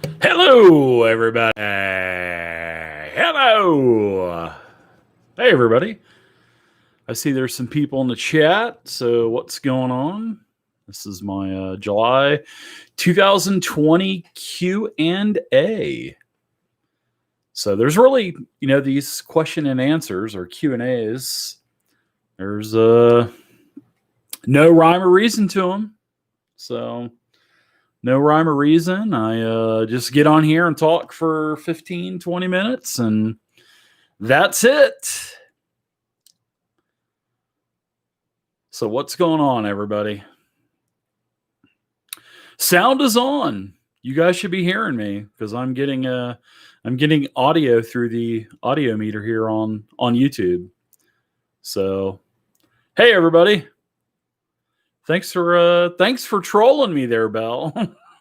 Hello, everybody. Hello. Hey, everybody. I see there's some people in the chat. So, what's going on? This is my July 2020 Q&A. So, there's really, these question and answers or Q&As. There's no rhyme or reason to them. So, no rhyme or reason. I just get on here and talk for 15, 20 minutes, and that's it. So what's going on, everybody? Sound is on. You guys should be hearing me because I'm getting audio through the audio meter here on YouTube. So, hey, everybody. Thanks for trolling me there, Belle.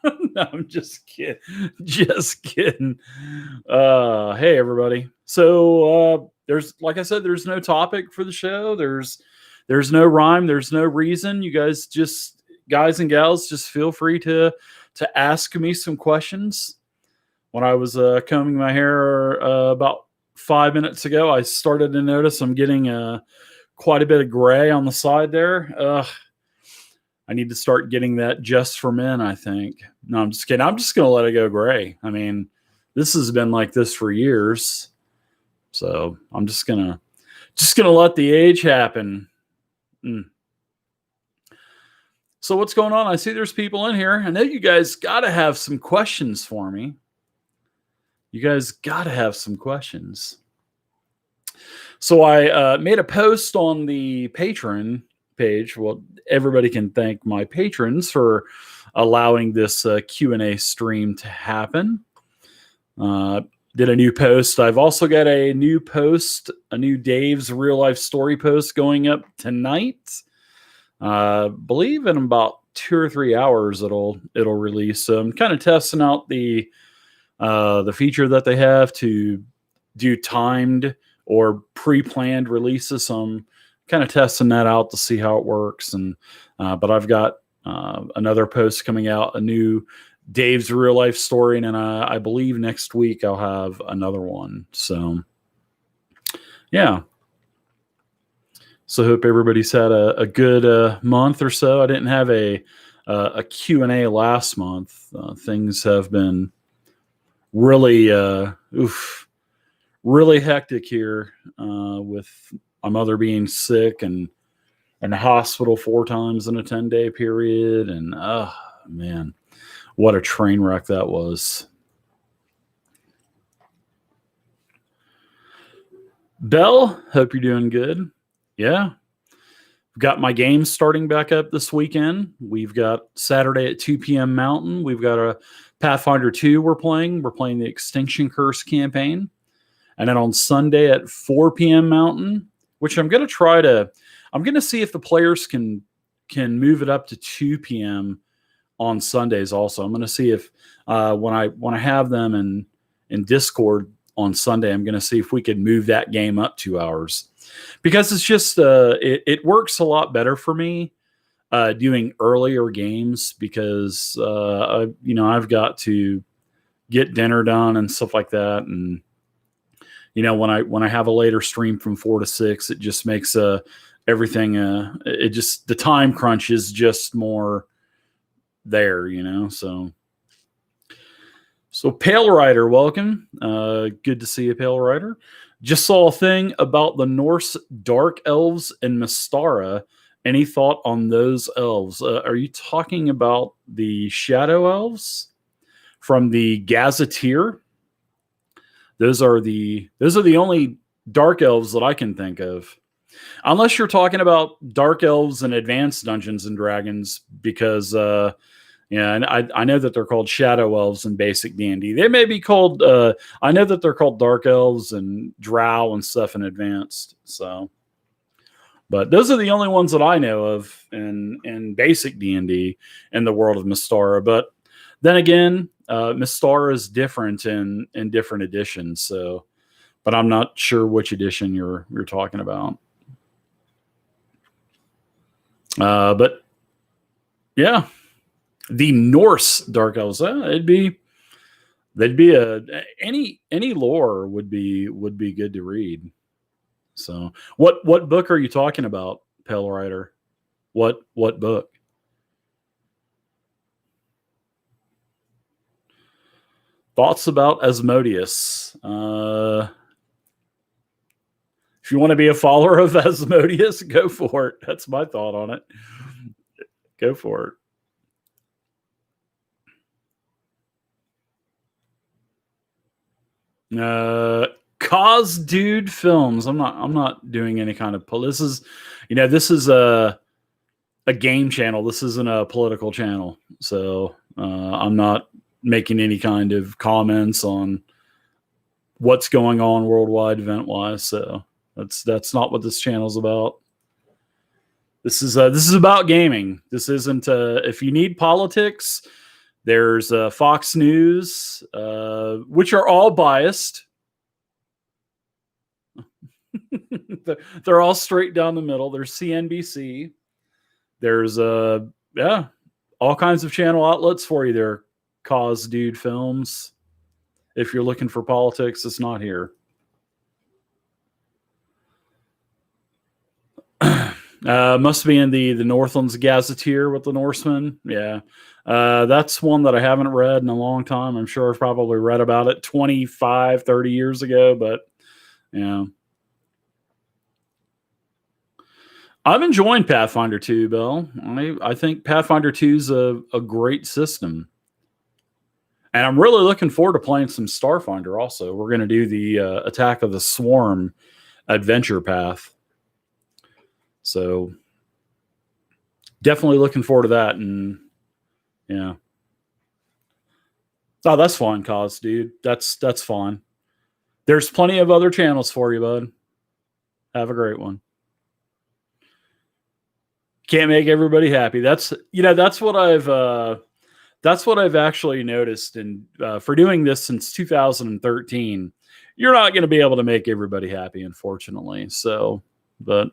No, I'm just kidding. Just kidding. Hey, everybody. So there's, like I said, there's no topic for the show. There's no rhyme. There's no reason. You guys and gals, just feel free to ask me some questions. When I was combing my hair about 5 minutes ago, I started to notice I'm getting quite a bit of gray on the side there. I need to start getting that just for men, I think. No, I'm just kidding. I'm just going to let it go gray. I mean, this has been like this for years. So I'm just going to let the age happen. So what's going on? I see there's people in here. I know you guys got to have some questions for me. You guys got to have some questions. So I made a post on the Patreon page. Well, everybody can thank my patrons for allowing this Q&A stream to happen. Did a new post. I've also got a new post, a new Dave's real life story post going up tonight. Believe in about 2 or 3 hours it'll release. So I'm kind of testing out the feature that they have to do timed or pre-planned releases. So I'm kind of testing that out to see how it works. And but I've got another post coming out, a new Dave's real life story, and then I believe next week I'll have another one. So yeah. So hope everybody's had a good month or so. I didn't have a Q&A last month. Things have been really really hectic here with my mother being sick and in the hospital 4 times in a 10-day period. And oh man, what a train wreck that was. Belle, hope you're doing good. Yeah. Got my games starting back up this weekend. We've got Saturday at 2 p.m. Mountain. We've got a Pathfinder 2 we're playing. We're playing the Extinction Curse campaign. And then on Sunday at 4 p.m. Mountain, which I'm going to see if the players can move it up to 2 p.m. on Sundays also. I'm going to see if when I have them in Discord on Sunday, I'm going to see if we could move that game up 2 hours. Because it's just it works a lot better for me doing earlier games because I've got to get dinner done and stuff like that. And when I have a later stream from 4 to 6, it just makes everything the time crunch is just more there, So Pale Rider, welcome. Good to see you, Pale Rider. Just saw a thing about the Norse dark elves in Mystara. Any thought on those elves? Are you talking about the shadow elves from the Gazetteer? Those are the only dark elves that I can think of. Unless you're talking about dark elves in Advanced Dungeons and Dragons, because and I know that they're called shadow elves in basic D&D. They may be called I know that they're called dark elves and drow and stuff in Advanced. So, but those are the only ones that I know of in basic D&D in the world of Mystara. But then again, Mystara is different in different editions. So, but I'm not sure which edition you're talking about. But yeah, the Norse dark elves. It'd be They'd be any lore would be good to read. So what book are you talking about, Pale Rider? What book? Thoughts about Asmodeus? If you want to be a follower of Asmodeus, go for it. That's my thought on it. Go for it. Cause Dude Films. I'm not doing any kind of this is, this is a game channel. This isn't a political channel. So I'm not making any kind of comments on what's going on worldwide event wise. So that's not what this channel's about. This is about gaming. This isn't if you need politics, there's Fox News, which are all biased. They're all straight down the middle. There's CNBC. There's all kinds of channel outlets for you there. Cause Dude Films. If you're looking for politics, it's not here. Must be in the Northlands Gazetteer with the Norsemen. Yeah. That's one that I haven't read in a long time. I'm sure I've probably read about it 25, 30 years ago, but yeah. I'm enjoying Pathfinder 2, Bill. I think Pathfinder 2 is a great system. And I'm really looking forward to playing some Starfinder also. We're going to do the Attack of the Swarm adventure path. So definitely looking forward to that. And yeah. Oh, that's fine, Cause, dude. That's fine. There's plenty of other channels for you, bud. Have a great one. Can't make everybody happy. That's what I've actually noticed. And for doing this since 2013, you're not going to be able to make everybody happy, unfortunately. So, but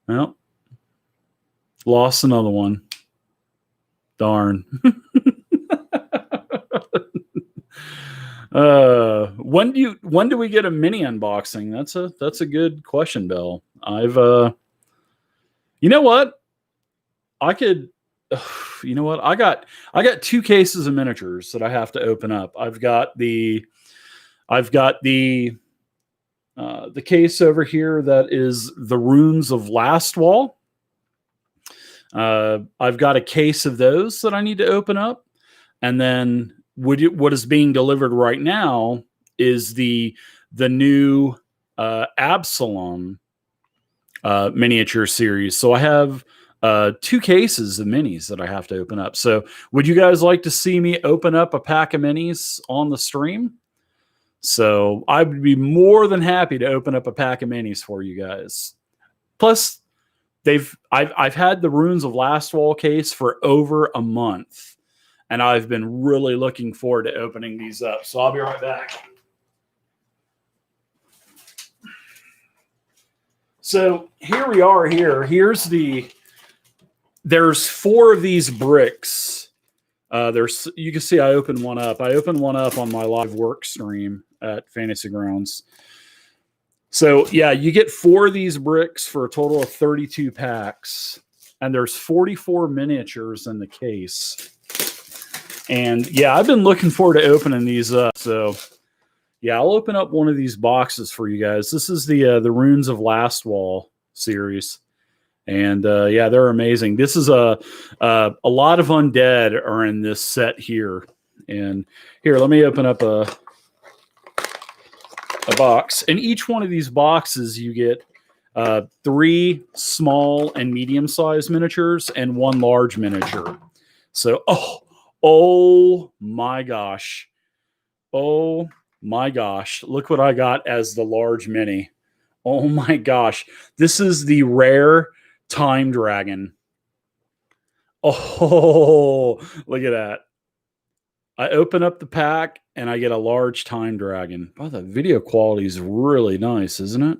well, lost another one. Darn. When do we get a mini unboxing? That's a good question, Bill. You know what? I got 2 cases of miniatures that I have to open up. I've got the case over here that is the Runes of Lastwall. I've got a case of those that I need to open up, and then what is being delivered right now is the new Absalom miniature series. So I have 2 cases of minis that I have to open up. So would you guys like to see me open up a pack of minis on the stream? So I would be more than happy to open up a pack of minis for you guys. Plus, I've had the Runes of Lastwall case for over a month, and I've been really looking forward to opening these up. So I'll be right back. So here we are here. There's 4 of these bricks. You can see I opened one up. I opened one up on my live work stream at Fantasy Grounds. So yeah, you get 4 of these bricks for a total of 32 packs. And there's 44 miniatures in the case. And yeah, I've been looking forward to opening these up. So yeah, I'll open up one of these boxes for you guys. This is the Runes of Lastwall series. And yeah, they're amazing. This is a lot of undead are in this set here. And here, let me open up a box. In each one of these boxes, you get 3 small and medium-sized miniatures and 1 large miniature. So, oh my gosh. Oh my gosh. Look what I got as the large mini. Oh my gosh. This is the rare Time Dragon. Oh, look at that. I open up the pack and I get a large Time Dragon. Oh, the video quality is really nice, isn't it?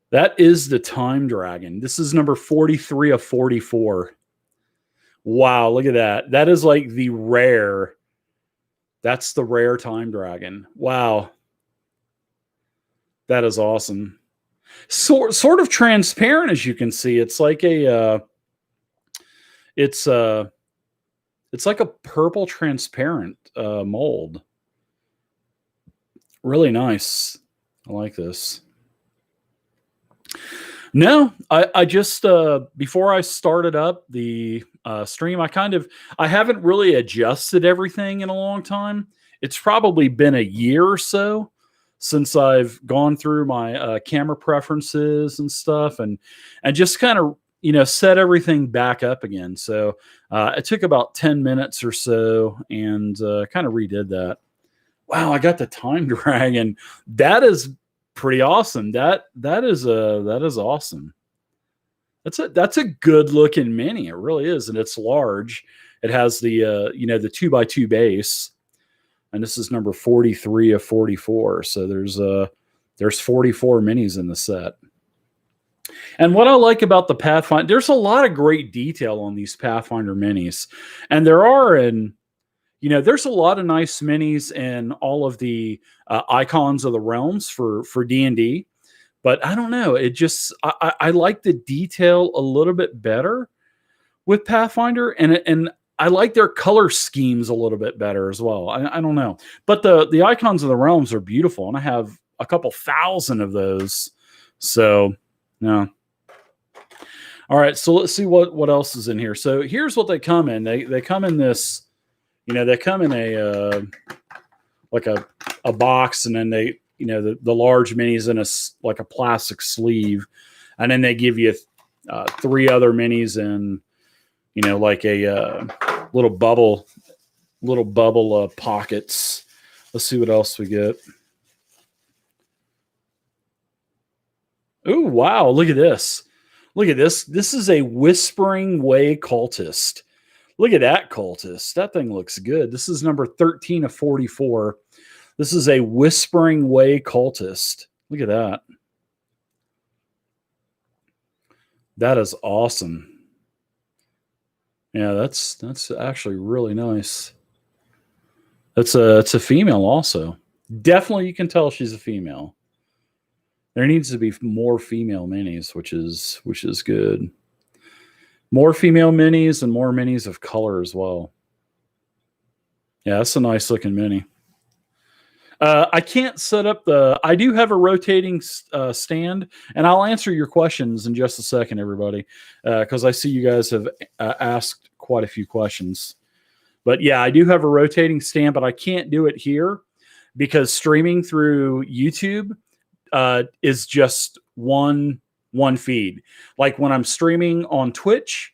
That is the Time Dragon. This is number 43 of 44. Wow, look at that. That is like the rare That's the rare Time Dragon. Wow. That is awesome. Sort of transparent, as you can see. It's like it's like a purple transparent mold. Really nice. I like this. No, I just before I started up the stream, I haven't really adjusted everything in a long time. It's probably been a year or so since I've gone through my camera preferences and stuff, and just kind of set everything back up again. So it took about 10 minutes or so, and kind of redid that. Wow, I got the Time Dragon. That is pretty awesome. That is awesome. That's a good looking mini. It really is, and it's large. It has the the 2x2 base, and this is number 43 of 44. So there's 44 minis in the set. And what I like about the Pathfinder, there's a lot of great detail on these Pathfinder minis, and there's a lot of nice minis in all of the icons of the realms for D&D, but I don't know. It just I like the detail a little bit better with Pathfinder, and I like their color schemes a little bit better as well. I don't know, but the icons of the realms are beautiful, and I have a couple thousand of those. So no. All right, so let's see what else is in here. So here's what they come in. They come in this. They come in a like a box, and then they, the large minis in like a plastic sleeve, and then they give you 3 other minis in, like a little bubble pockets. Let's see what else we get. Oh, wow, look at this. Look at this. This is a Whispering Way cultist. Look at that cultist. That thing looks good. This is number 13 of 44. This is a Whispering Way cultist. Look at that. That is awesome. Yeah, that's actually really nice. It's a female also. Definitely you can tell she's a female. There needs to be more female minis, which is good. More female minis and more minis of color as well. Yeah, that's a nice looking mini. I can't set up I do have a rotating stand, and I'll answer your questions in just a second, everybody, because I see you guys have asked quite a few questions. But yeah, I do have a rotating stand, but I can't do it here because streaming through YouTube is just one feed. Like when I'm streaming on Twitch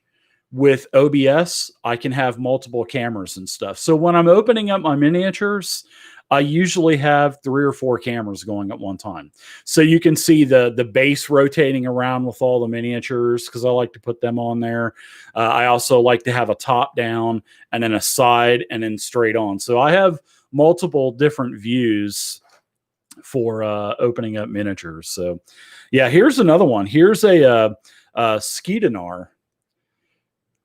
with OBS, I can have multiple cameras and stuff. So when I'm opening up my miniatures, I usually have 3 or 4 cameras going at one time. So you can see the base rotating around with all the miniatures, because I like to put them on there. I also like to have a top down and then a side and then straight on. So I have multiple different views for opening up miniatures. So yeah, here's another one. Here's a Skedanar.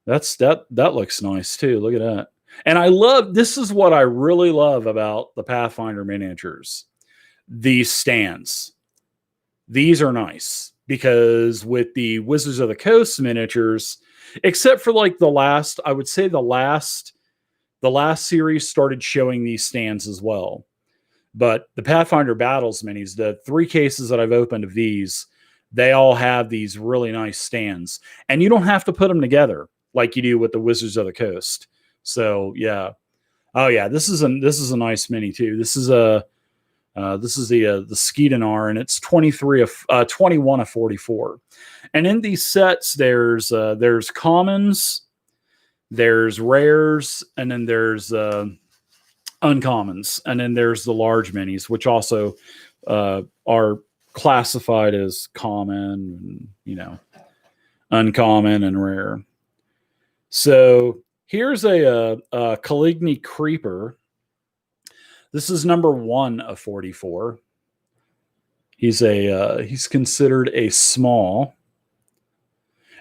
That looks nice too. Look at that. And this is what I really love about the Pathfinder miniatures. These stands. These are nice because with the Wizards of the Coast miniatures, except for like I would say the last series started showing these stands as well. But the Pathfinder Battles minis, the 3 cases that I've opened of these, they all have these really nice stands. And you don't have to put them together like you do with the Wizards of the Coast. So yeah. Oh yeah, this is a nice mini too. This is the Skedanar, and it's 21 of 44. And in these sets, there's commons, there's rares, and then there's uncommons, and then there's the large minis, which also are classified as common, uncommon and rare. So here's a Caligny Creeper. This is number 1 of 44. He's considered a small,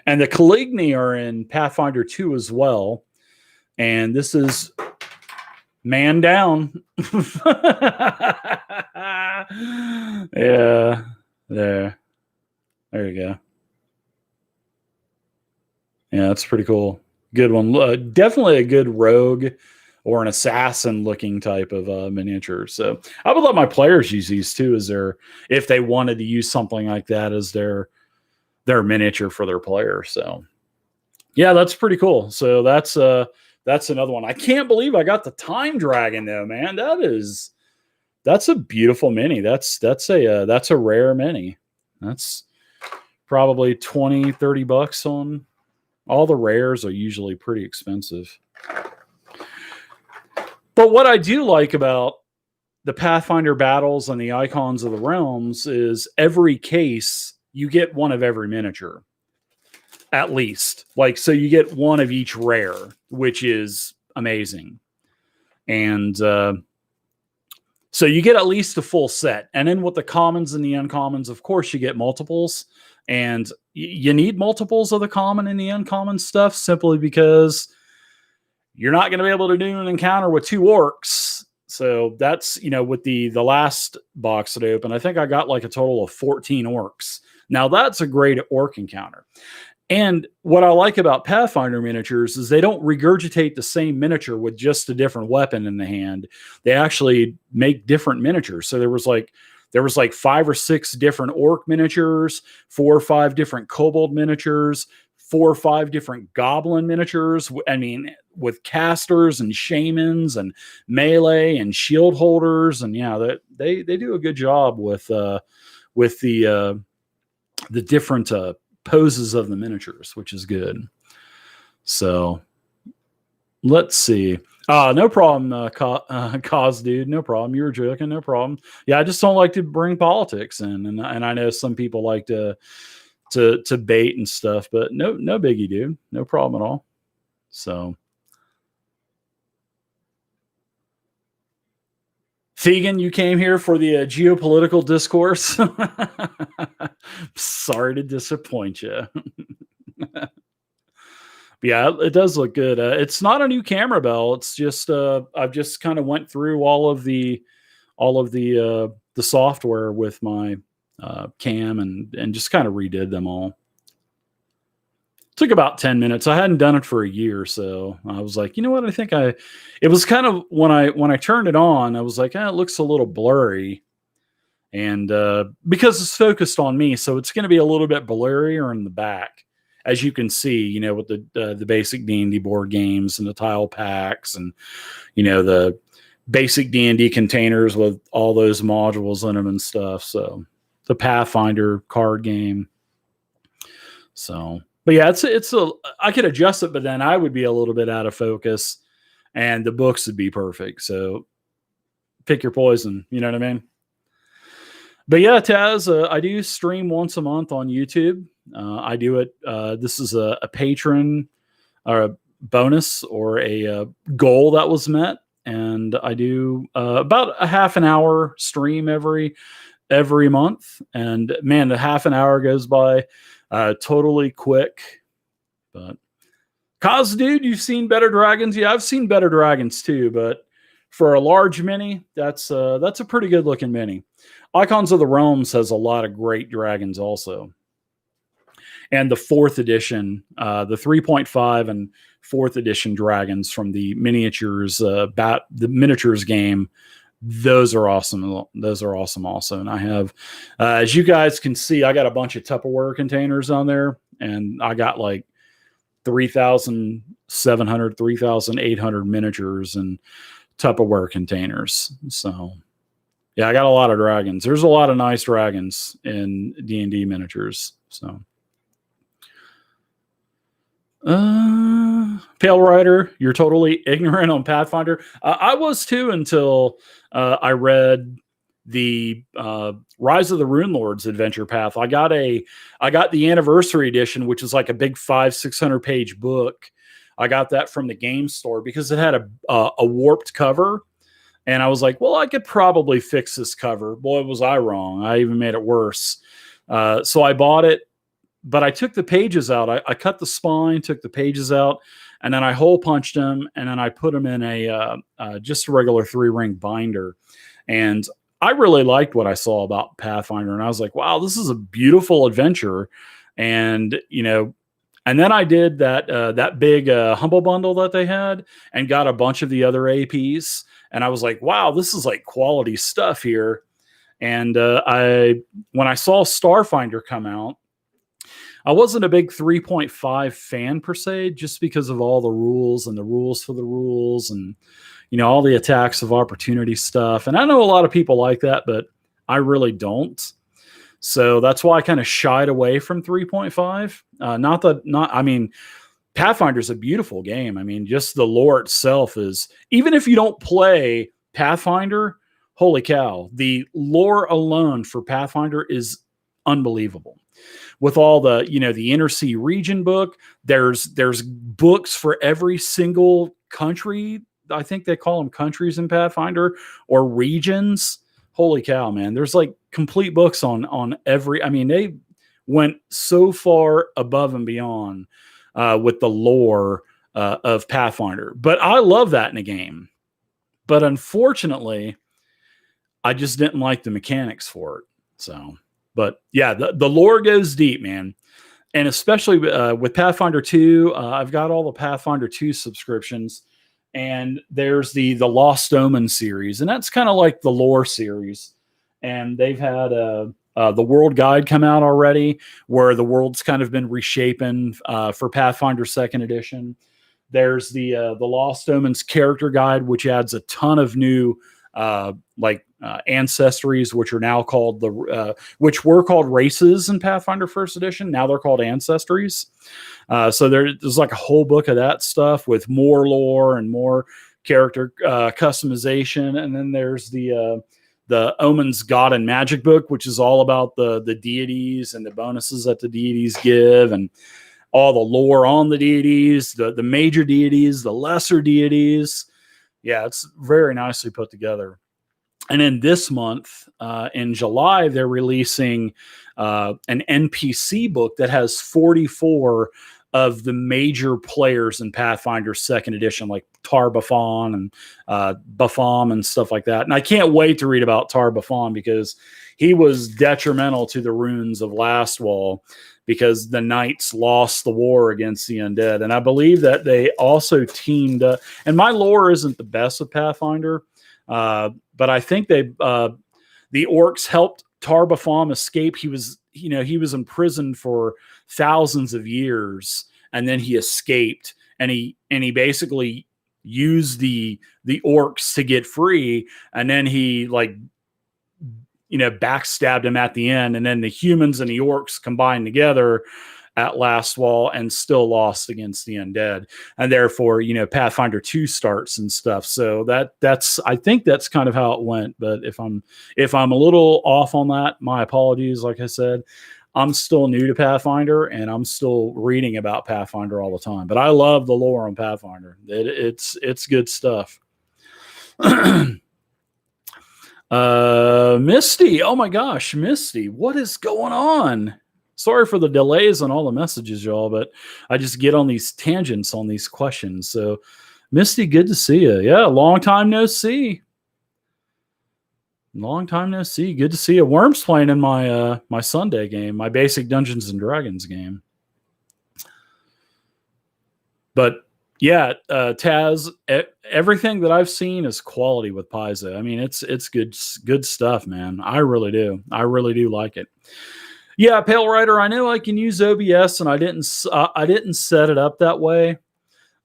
and the Caligny are in Pathfinder 2 as well. And this is Man down. Yeah. There you go. Yeah, that's pretty cool. Good one. Definitely a good rogue or an assassin looking type of miniature. So I would let my players use these too as their, if they wanted to use something like that as their miniature for their player. So yeah, that's pretty cool. So that's another one. I can't believe I got the Time Dragon though, man. That's a beautiful mini. That's a rare mini. That's probably 20-30 bucks on. All the rares are usually pretty expensive. But what I do like about the Pathfinder battles and the Icons of the Realms is every case you get one of every miniature. At least. Like, so you get one of each rare, which is amazing. And so you get at least a full set. And then with the commons and the uncommons, of course, you get multiples. And you need multiples of the common and the uncommon stuff simply because you're not going to be able to do an encounter with 2 orcs. So that's, with the last box that I opened, I think I got like a total of 14 orcs. Now that's a great orc encounter. And what I like about Pathfinder miniatures is they don't regurgitate the same miniature with just a different weapon in the hand. They actually make different miniatures. So there was like 5 or 6 different orc miniatures, 4 or 5 different kobold miniatures, 4 or 5 different goblin miniatures. I mean, with casters and shamans and melee and shield holders. And yeah, they do a good job with the different poses of the miniatures, which is good. So let's see. No problem, Cause dude. No problem. You were joking. No problem. Yeah, I just don't like to bring politics in, and I know some people like to bait and stuff, but no biggie, dude. No problem at all. So, Thegan, you came here for the geopolitical discourse. Sorry to disappoint you. Yeah, it does look good. It's not a new camera bell. It's just I've just kind of went through all of the software with my cam and just kind of redid them all. Took about 10 minutes. I hadn't done it for a year, so I was like, you know what? I think it was kind of when I turned it on, I was like, it looks a little blurry. And because it's focused on me, so it's going to be a little bit blurrier in the back. As you can see, with the basic D&D board games and the tile packs and, the basic D&D containers with all those modules in them and stuff. So the Pathfinder card game. So, but yeah, I could adjust it, but then I would be a little bit out of focus and the books would be perfect. So pick your poison. You know what I mean? But yeah, Taz, I do stream once a month on YouTube. I do it. This is a patron or a bonus or a goal that was met. And I do about a half an hour stream every month. And man, the half an hour goes by totally quick. But Cause, dude, you've seen Better Dragons? Yeah, I've seen Better Dragons too. But for a large mini, that's a pretty good looking mini. Icons of the Realms has a lot of great dragons also. And the 4th edition, the 3.5 and 4th edition dragons from the miniatures, the miniatures game, those are awesome. Those are awesome also. And I have, as you guys can see, I got a bunch of Tupperware containers on there. And I got like 3,700, 3,800 miniatures and Tupperware containers. So yeah, I got a lot of dragons. There's a lot of nice dragons in D&D miniatures. So, Pale Rider, you're totally ignorant on Pathfinder. I was too until I read the Rise of the Runelords adventure path. I got the anniversary edition, which is like a big 500-600 page book. I got that from the game store because it had a warped cover. And I was like, well, I could probably fix this cover. Boy, was I wrong. I even made it worse. So I bought it, but I took the pages out. I cut the spine, took the pages out, and then I hole punched them, and then I put them in a just a regular 3-ring binder. And I really liked what I saw about Pathfinder, and I was like, wow, this is a beautiful adventure. And and then I did that big humble bundle that they had, and got a bunch of the other APs, and I was like, wow, this is like quality stuff here. And when I saw Starfinder come out, I wasn't a big 3.5 fan per se, just because of all the rules and the rules for the rules, and all the attacks of opportunity stuff. And I know a lot of people like that, but I really don't. So that's why I kind of shied away from 3.5. I mean, Pathfinder's a beautiful game. I mean, just the lore itself is, even if you don't play Pathfinder, holy cow, the lore alone for Pathfinder is unbelievable. With all the, the Inner Sea region book, there's books for every single country. I think they call them countries in Pathfinder, or regions. Holy cow, man. There's like complete books on every, I mean, they went so far above and beyond with the lore of Pathfinder. But I love that in a game. But unfortunately, I just didn't like the mechanics for it. So, but yeah, the lore goes deep, man. And especially with Pathfinder 2, I've got all the Pathfinder 2 subscriptions. And there's the Lost Omen series, and that's kind of like the lore series. And they've had the World Guide come out already, where the world's kind of been reshapen for Pathfinder 2nd edition. There's the Lost Omens character guide, which adds a ton of new ancestries, which are now called which were called races in Pathfinder 1st edition. Now they're called ancestries. So there's like a whole book of that stuff with more lore and more character customization. And then there's the Omens God and Magic book, which is all about the deities and the bonuses that the deities give, and all the lore on the deities, the major deities, the lesser deities. Yeah, it's very nicely put together. And then this month, in July, they're releasing an NPC book that has 44 of the major players in Pathfinder 2nd edition, like Tar-Baphon and Baphom and stuff like that. And I can't wait to read about Tar-Baphon, because he was detrimental to the runes of Lastwall, because the knights lost the war against the undead. And I believe that they also teamed up. And my lore isn't the best with Pathfinder, but I think the orcs helped Tar-Baphon escape. He was imprisoned for thousands of years, and then he escaped, and he basically used the orcs to get free, and then he backstabbed him at the end, and then the humans and the orcs combined together at Lastwall and still lost against the undead, and therefore Pathfinder 2 starts and stuff. So I think that's kind of how it went. But if I'm a little off on that, my apologies. Like I said, I'm still new to Pathfinder, and I'm still reading about Pathfinder all the time. But I love the lore on Pathfinder. It's good stuff. Misty, oh my gosh, Misty, what is going on? Sorry for the delays on all the messages, y'all, but I just get on these tangents on these questions. So, Misty, good to see you. Yeah, long time no see. Long time no see. Good to see you. Worm's playing in my my Sunday game, my basic Dungeons and Dragons game. But yeah, Taz, everything that I've seen is quality with Paizo. I mean, it's good stuff, man. I really do like it. Yeah, Pale Rider, I know I can use OBS, and I didn't set it up that way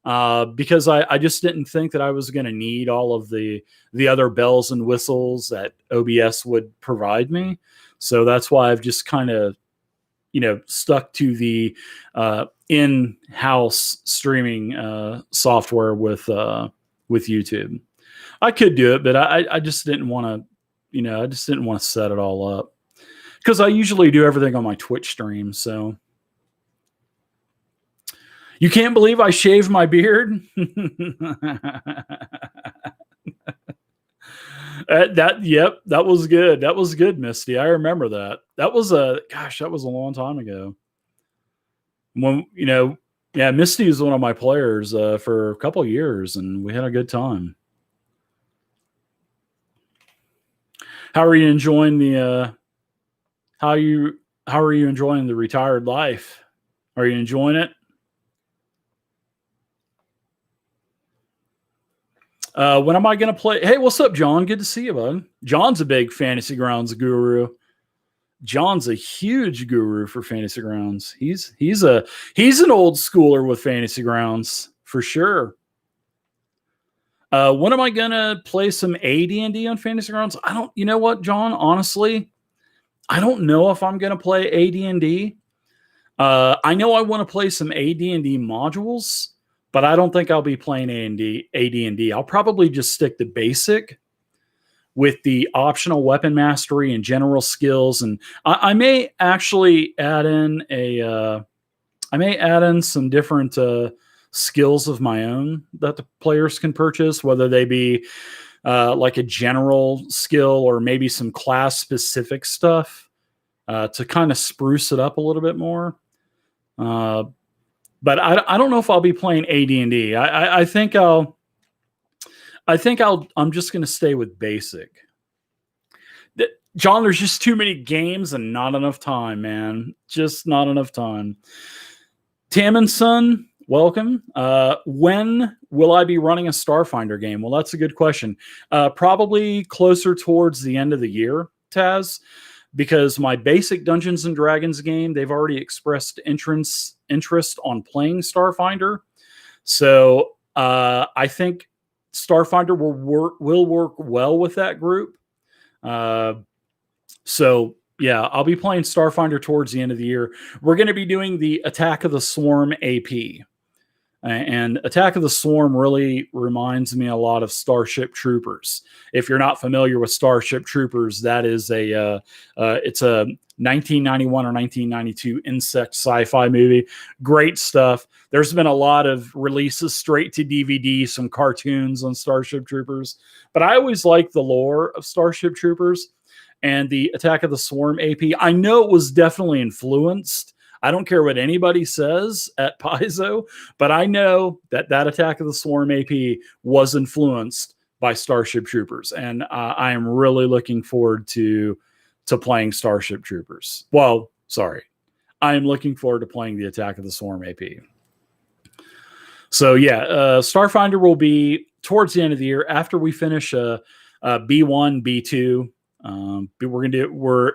because I just didn't think that I was going to need all of the other bells and whistles that OBS would provide me. So that's why I've just kind of stuck to the in-house streaming software with YouTube. I could do it, but I just didn't want to set it all up, because I usually do everything on my Twitch stream. So you can't believe I shaved my beard. That was good. That was good, Misty. I remember that. That was a long time ago. When Yeah, Misty is one of my players for a couple of years, and we had a good time. How are you enjoying the how you how are you enjoying the retired life? Are you enjoying it? When am I going to play? Hey, what's up, John? Good to see you, bud. John's a big Fantasy Grounds guru. John's a huge guru for Fantasy Grounds. He's an old schooler with Fantasy Grounds for sure. When am I gonna play some AD&D on Fantasy Grounds? I don't. You know what, John? Honestly, I don't know if I'm gonna play AD&D. I know I want to play some AD&D modules, but I don't think I'll be playing AD&D. I'll probably just stick to basic with the optional weapon mastery and general skills, and I may actually add in some different skills of my own that the players can purchase, whether they be like a general skill or maybe some class specific stuff to kind of spruce it up a little bit more. But I don't know if I'll be playing AD&D. I'm just going to stay with basic. John, there's just too many games and not enough time, man. Just not enough time. Tam and Son, welcome. When will I be running a Starfinder game? Well, that's a good question. Probably closer towards the end of the year, Taz, because my basic Dungeons and Dragons game, they've already expressed interest on playing Starfinder. So I think Starfinder will work well with that group. So yeah, I'll be playing Starfinder towards the end of the year. We're going to be doing the Attack of the Swarm AP. And Attack of the Swarm really reminds me a lot of Starship Troopers. If you're not familiar with Starship Troopers, that is it's a 1991 or 1992 insect sci-fi movie. Great stuff. There's been a lot of releases straight to DVD, some cartoons on Starship Troopers. But I always like the lore of Starship Troopers. And the Attack of the Swarm AP, I know it was definitely influenced. I don't care what anybody says at Paizo, but I know that Attack of the Swarm AP was influenced by Starship Troopers, and I am really looking forward to playing Starship Troopers. Well, sorry, I am looking forward to playing the Attack of the Swarm AP. So yeah, Starfinder will be towards the end of the year after we finish B1, B2. We're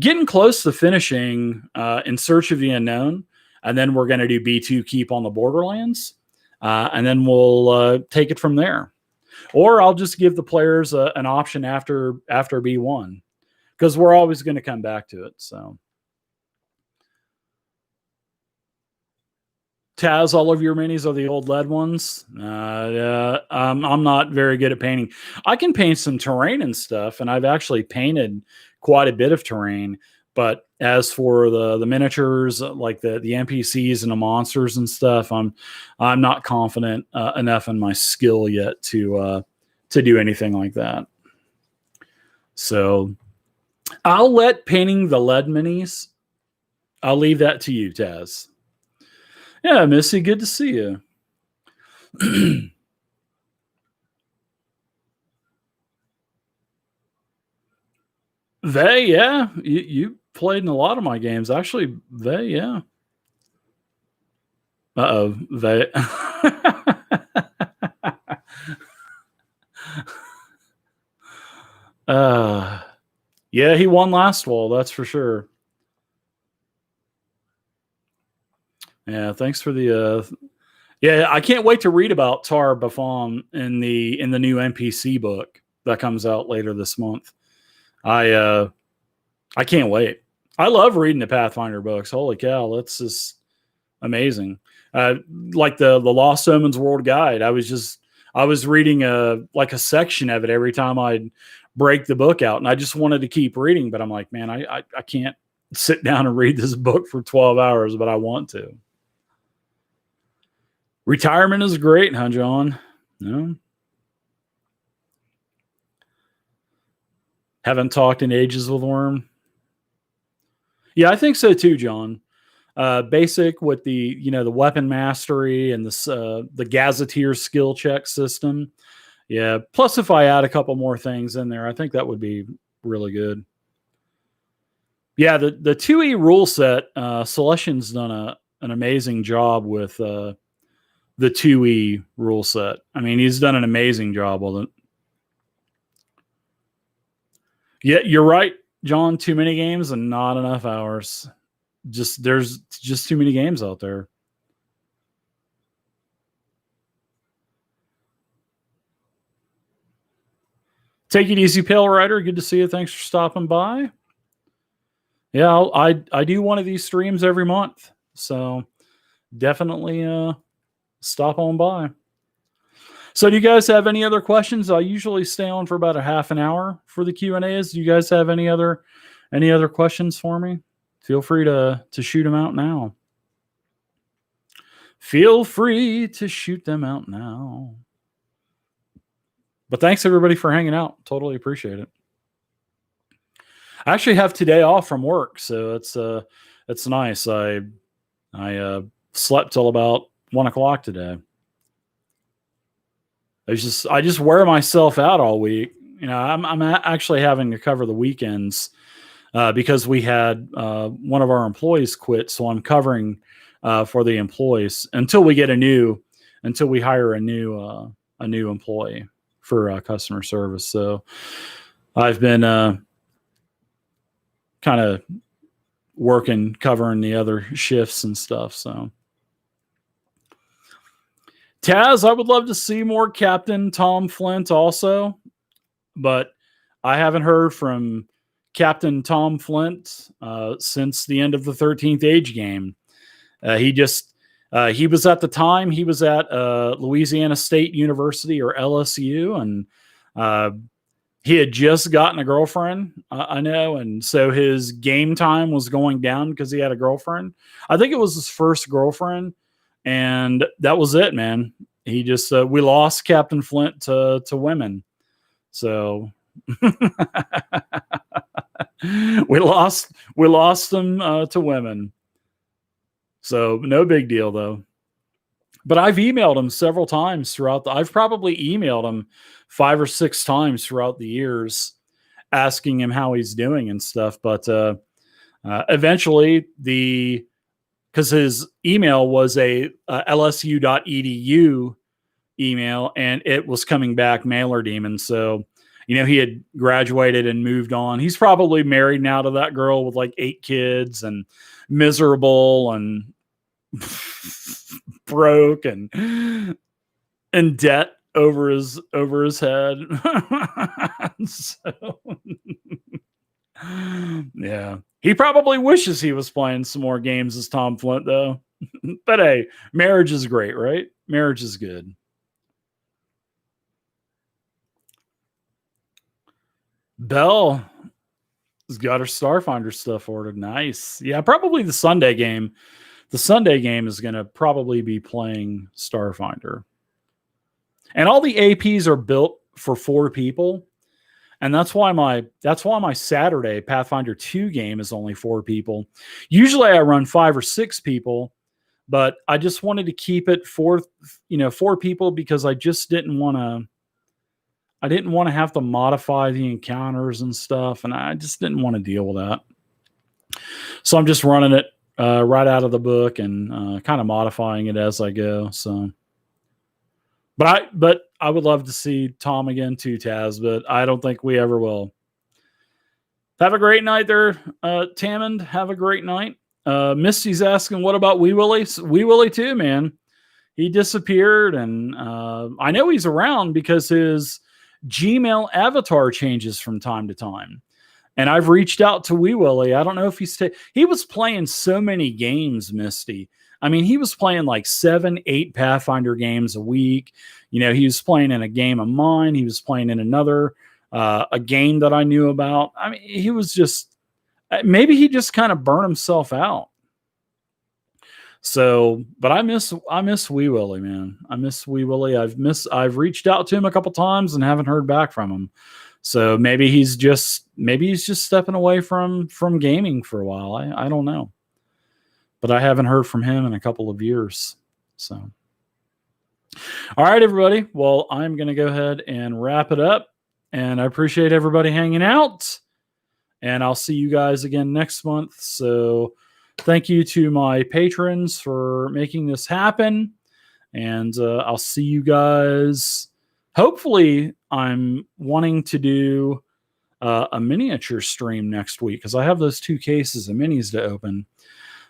getting close to finishing In Search of the Unknown, and then we're going to do B2 Keep on the Borderlands, and then we'll take it from there. Or I'll just give the players an option after B1, because we're always going to come back to it. So, Taz, all of your minis are the old lead ones. I'm not very good at painting. I can paint some terrain and stuff, and I've actually painted quite a bit of terrain. But as for the miniatures, like the NPCs and the monsters and stuff, I'm not confident enough in my skill yet to do anything like that. So I'll let painting the lead minis. I'll leave that to you, Taz. Yeah, Missy, good to see you. They, yeah, you played in a lot of my games. Actually, they, yeah. Uh-oh, they. Yeah, he won last wall, that's for sure. Yeah, thanks for the yeah, I can't wait to read about Tar Bafam in the new NPC book that comes out later this month. I can't wait. I love reading the Pathfinder books. Holy cow, that's just amazing. Like the Lost Omens World Guide. I was reading a section of it every time I'd break the book out, and I just wanted to keep reading, but I'm like, man, I can't sit down and read this book for 12 hours, but I want to. Retirement is great, huh, John? No. Haven't talked in ages with Worm. Yeah, I think so too, John. basic with the the weapon mastery and the gazetteer skill check system. Yeah. Plus, if I add a couple more things in there, I think that would be really good. Yeah, the 2E rule set, Celestian's done an amazing job with the 2E rule set. I mean, he's done an amazing job with it. Yeah, you're right, John. Too many games and not enough hours. There's just too many games out there. Take it easy, Pale Rider. Good to see you. Thanks for stopping by. Yeah, I do one of these streams every month, so definitely stop on by. So, do you guys have any other questions? I usually stay on for about a half an hour for the Q&As. Do you guys have any other questions for me? Feel free to shoot them out now. Feel free to shoot them out now. But thanks everybody for hanging out. Totally appreciate it. I actually have today off from work, so it's nice. I slept till about 1 o'clock today. I just wear myself out all week. I'm actually having to cover the weekends because we had one of our employees quit, so I'm covering for the employees until we hire a new employee for customer service. So I've been kind of working, covering the other shifts and stuff. So Taz, I would love to see more Captain Tom Flint also, but I haven't heard from Captain Tom Flint since the end of the 13th Age game. He was at the time, he was at Louisiana State University, or LSU, and he had just gotten a girlfriend, I know, and so his game time was going down because he had a girlfriend. I think it was his first girlfriend, and that was it, man. He just we lost Captain Flint to women, so we lost him to women. So no big deal though. But I've emailed him several times I've probably emailed him 5 or 6 times throughout the years, asking him how he's doing and stuff. But eventually, because his email was a lsu.edu email, and it was coming back Mailer Demon. So, he had graduated and moved on. He's probably married now to that girl with like 8 kids and miserable and broke and in debt over his head. So, yeah, he probably wishes he was playing some more games as Tom Flint though. But hey, marriage is great, right? Marriage is good. Belle has got her Starfinder stuff ordered. Nice. Yeah, probably the Sunday game. The Sunday game is going to probably be playing Starfinder. And all the APs are built for 4 people. And that's why my Saturday Pathfinder 2 game is only 4 people. Usually I run 5 or 6 people, but I just wanted to keep it 4 people because I just didn't want to have to modify the encounters and stuff, and I just didn't want to deal with that. So I'm just running it right out of the book and kind of modifying it as I go. So, but I would love to see Tom again too, Taz, but I don't think we ever will. Have a great night there, Tammond. Have a great night. Misty's asking, what about Wee Willie? Wee Willie too, man. He disappeared, and I know he's around because his Gmail avatar changes from time to time. And I've reached out to Wee Willie. I don't know if he was playing so many games, Misty. I mean, he was playing like 7, 8 Pathfinder games a week. He was playing in a game of mine. He was playing in another, a game that I knew about. I mean, he was just, maybe he just kind of burned himself out. So, but I miss Wee Willie, man. I miss Wee Willie. I've reached out to him a couple times and haven't heard back from him. So maybe he's just stepping away from gaming for a while. I don't know. but I haven't heard from him in a couple of years. So, all right, everybody. Well, I'm going to go ahead and wrap it up. And I appreciate everybody hanging out. And I'll see you guys again next month. So thank you to my patrons for making this happen. And I'll see you guys. Hopefully, I'm wanting to do a miniature stream next week because I have those 2 cases of minis to open.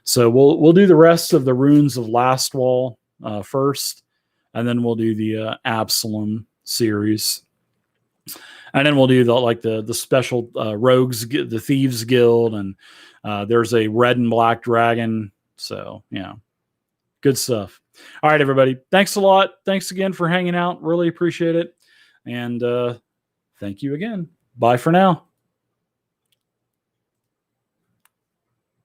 So we'll do the rest of the Runes of Lastwall first, and then we'll do the Absalom series. And then we'll do the special rogues, the Thieves Guild, and there's a red and black dragon. So, yeah, good stuff. All right, everybody. Thanks a lot. Thanks again for hanging out. Really appreciate it. And thank you again. Bye for now.